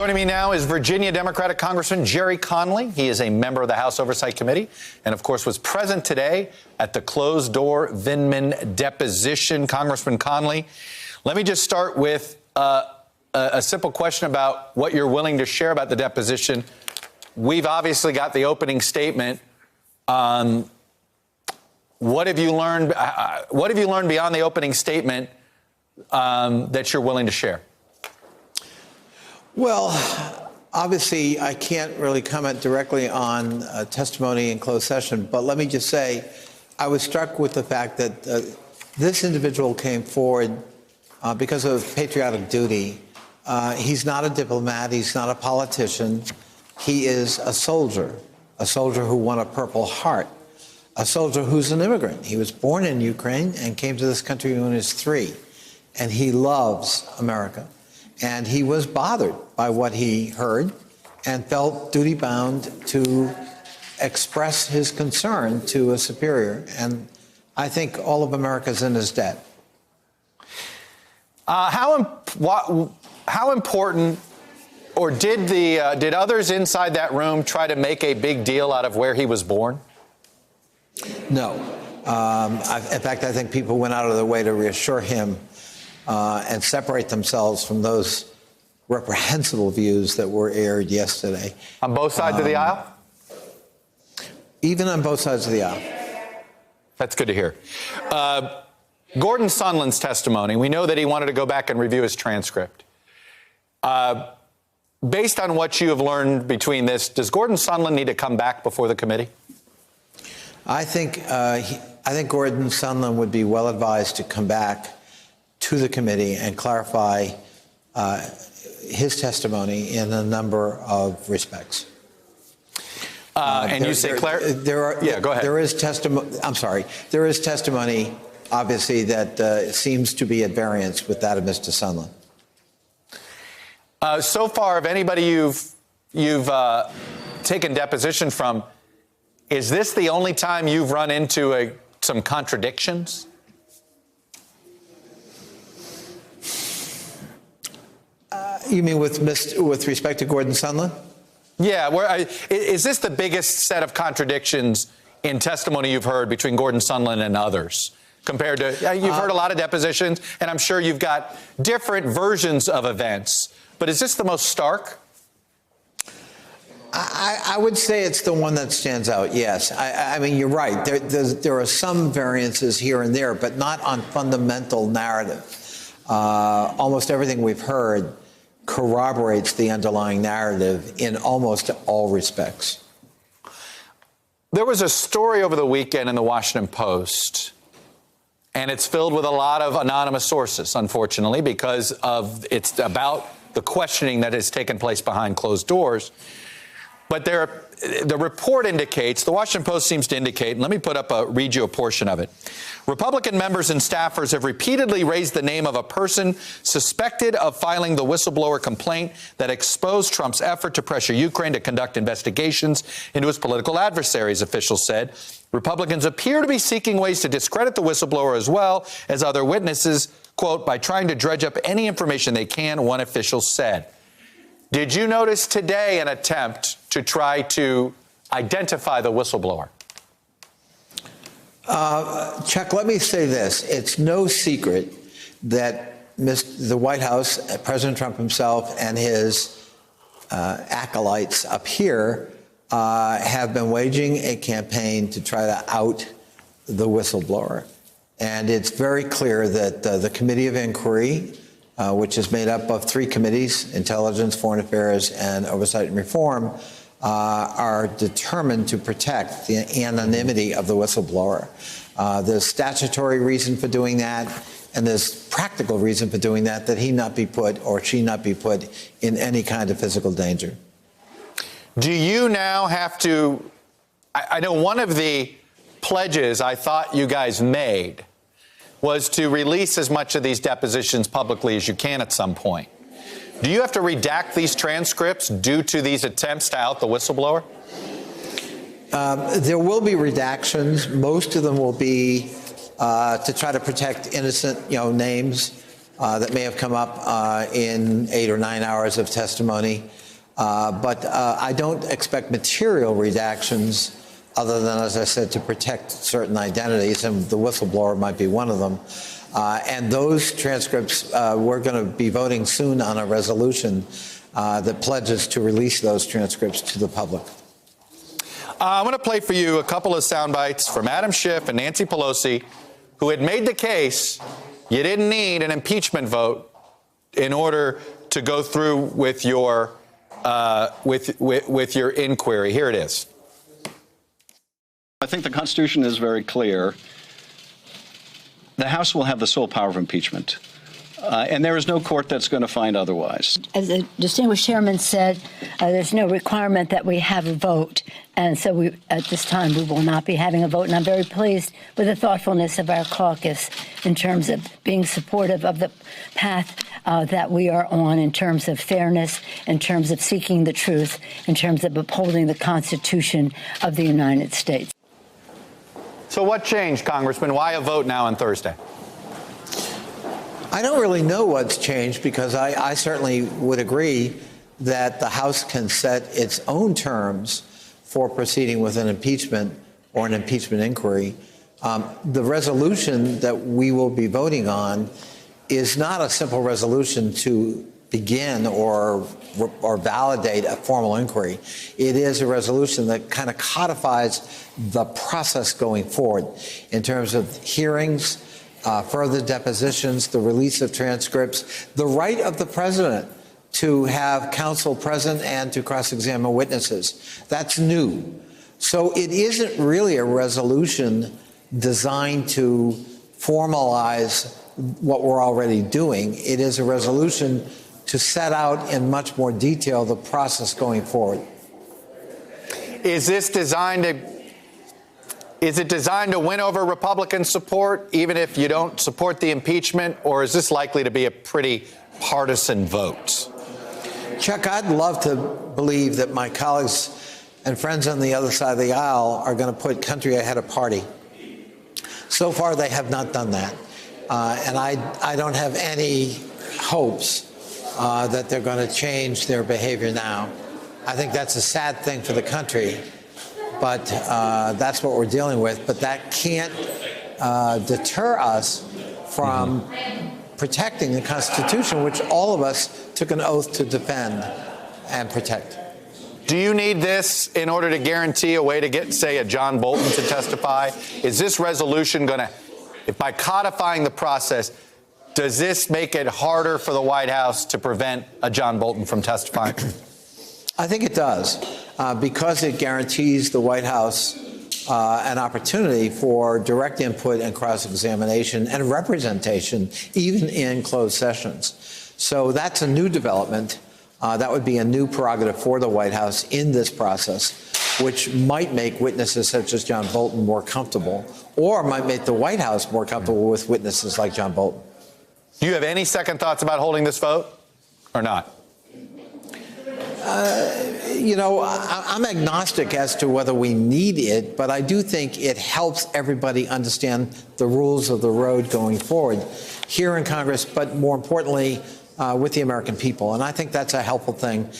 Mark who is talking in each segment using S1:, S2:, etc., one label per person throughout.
S1: Joining me now is Virginia Democratic Congressman Gerry Connolly. He is a member of the House Oversight Committee and, of course, was present today at the closed-door Vindman deposition. Congressman Connolly, let me just start with a simple question about what you're willing to share about the deposition. We've obviously got the opening statement. What have you learned? What have you learned beyond the opening statement that you're willing to share?
S2: Well, obviously, I can't really comment directly on testimony in closed session, but let me just say I was struck with the fact that this individual came forward because of patriotic duty. He's not a diplomat. He's not a politician. He is a soldier who won a Purple Heart, a soldier who's an immigrant. He was born in Ukraine and came to this country when he was 3, and he loves America. And he was bothered by what he heard and felt duty-bound to express his concern to a superior. And I think all of America's in his debt.
S1: How important, or did others inside that room try to make a big deal out of where he was born?
S2: No. In fact, I think people went out of their way to reassure him and separate themselves from those reprehensible views that were aired yesterday.
S1: On both sides of the aisle?
S2: Even on both sides of the aisle.
S1: That's good to hear. Gordon Sondland's testimony, we know that he wanted to go back and review his transcript. Based on what you have learned between this, does Gordon Sondland need to come back before the committee?
S2: I think Gordon Sondland would be well advised to come back to the committee and clarify his testimony in a number of respects.
S1: And you say, yeah, go ahead.
S2: There is testimony. I'm sorry. There is testimony, obviously, that seems to be at variance with that of Mr. Sondland.
S1: So far, of anybody you've taken deposition from, is this the only time you've run into some contradictions?
S2: You mean with respect to Gordon Sondland?
S1: Yeah. Is this the biggest set of contradictions in testimony you've heard between Gordon Sondland and others? Compared to, you've heard a lot of depositions, and I'm sure you've got different versions of events. But is this the most stark?
S2: I would say it's the one that stands out, yes. I mean, you're right. There are some variances here and there, but not on fundamental narrative. Almost everything we've heard corroborates the underlying narrative in almost all respects.
S1: There was a story over the weekend in the Washington Post, and it's filled with a lot of anonymous sources, unfortunately, because it's about the questioning that has taken place behind closed doors. But the report indicates, the Washington Post seems to indicate, and let me read you a portion of it. Republican members and staffers have repeatedly raised the name of a person suspected of filing the whistleblower complaint that exposed Trump's effort to pressure Ukraine to conduct investigations into his political adversaries, officials said. Republicans appear to be seeking ways to discredit the whistleblower as well as other witnesses, quote, by trying to dredge up any information they can, one official said. Did you notice today an attempt to try to identify the whistleblower?
S2: Chuck, let me say this. It's no secret that the White House, President Trump himself, and his acolytes up here have been waging a campaign to try to out the whistleblower. And it's very clear that the Committee of Inquiry, which is made up of 3 committees, Intelligence, Foreign Affairs, and Oversight and Reform, are determined to protect the anonymity of the whistleblower. There's statutory reason for doing that, and there's practical reason for doing that he not be put or she not be put in any kind of physical danger.
S1: Do you now have to, I know one of the pledges I thought you guys made was to release as much of these depositions publicly as you can at some point. Do you have to redact these transcripts due to these attempts to out the whistleblower?
S2: There will be redactions. Most of them will be to try to protect innocent, names. that may have come up in 8 or 9 hours of testimony. But I don't expect material redactions other than, as I said, to protect certain identities, and the whistleblower might be one of them. And those transcripts, we're going to be voting soon on a resolution that pledges to release those transcripts to the public.
S1: I'm going to play for you a couple of sound bites from Adam Schiff and Nancy Pelosi, who had made the case you didn't need an impeachment vote in order to go through with your with your inquiry. Here it is.
S3: I think the Constitution is very clear. The House will have the sole power of impeachment, and there is no court that's going to find otherwise.
S4: As the distinguished chairman said, there's no requirement that we have a vote, and so at this time we will not be having a vote. And I'm very pleased with the thoughtfulness of our caucus in terms of being supportive of the path that we are on, in terms of fairness, in terms of seeking the truth, in terms of upholding the Constitution of the United States.
S1: So what changed, Congressman? Why a vote now on Thursday?
S2: I don't really know what's changed, because I certainly would agree that the House can set its own terms for proceeding with an impeachment or an impeachment inquiry. The resolution that we will be voting on is not a simple resolution to begin or validate a formal inquiry. It is a resolution that kind of codifies the process going forward in terms of hearings, further depositions, the release of transcripts, the right of the president to have counsel present and to cross-examine witnesses. That's new. So it isn't really a resolution designed to formalize what we're already doing. It is a resolution to set out in much more detail the process going forward.
S1: Is it designed to win over Republican support, even if you don't support the impeachment, or is this likely to be a pretty partisan vote?
S2: Chuck, I'd love to believe that my colleagues and friends on the other side of the aisle are going to put country ahead of party. So far, they have not done that. And I don't have any hopes that they're going to change their behavior now. I think that's a sad thing for the country, but that's what we're dealing with. But that can't deter us from protecting the Constitution, which all of us took an oath to defend and protect.
S1: Do you need this in order to guarantee a way to get, say, a John Bolton to testify? Is this resolution going to, by codifying the process, does this make it harder for the White House to prevent a John Bolton from testifying?
S2: I think it does, because it guarantees the White House an opportunity for direct input and cross-examination and representation, even in closed sessions. So that's a new development. That would be a new prerogative for the White House in this process, which might make witnesses such as John Bolton more comfortable, or might make the White House more comfortable with witnesses like John Bolton.
S1: Do you have any second thoughts about holding this vote or not?
S2: You know, I'm agnostic as to whether we need it, but I do think it helps everybody understand the rules of the road going forward here in Congress, but more importantly, with the American people. And I think that's a helpful thing.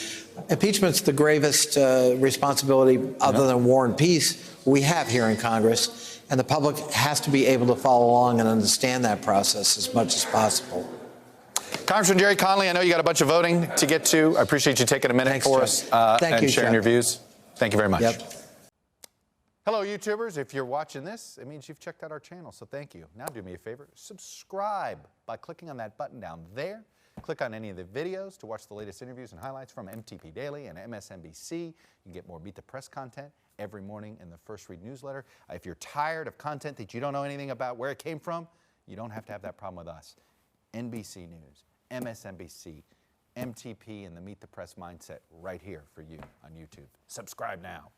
S2: Impeachment's the gravest responsibility, other than war and peace, we have here in Congress. And the public has to be able to follow along and understand that process as much as possible.
S1: Congressman Jerry Connolly, I know you got a bunch of voting to get to. I appreciate you taking a minute
S2: Thanks,
S1: for
S2: Chuck.
S1: us and sharing your views. Thank you very much.
S2: Yep.
S1: Hello, YouTubers. If you're watching this, it means you've checked out our channel, so thank you. Now do me a favor, subscribe by clicking on that button down there. Click on any of the videos to watch the latest interviews and highlights from MTP Daily and MSNBC. You can get more Beat the Press content every morning in the First Read newsletter. If you're tired of content that you don't know anything about where it came from, you don't have to have that problem with us. NBC News, MSNBC, MTP, and the Meet the Press mindset right here for you on YouTube. Subscribe now.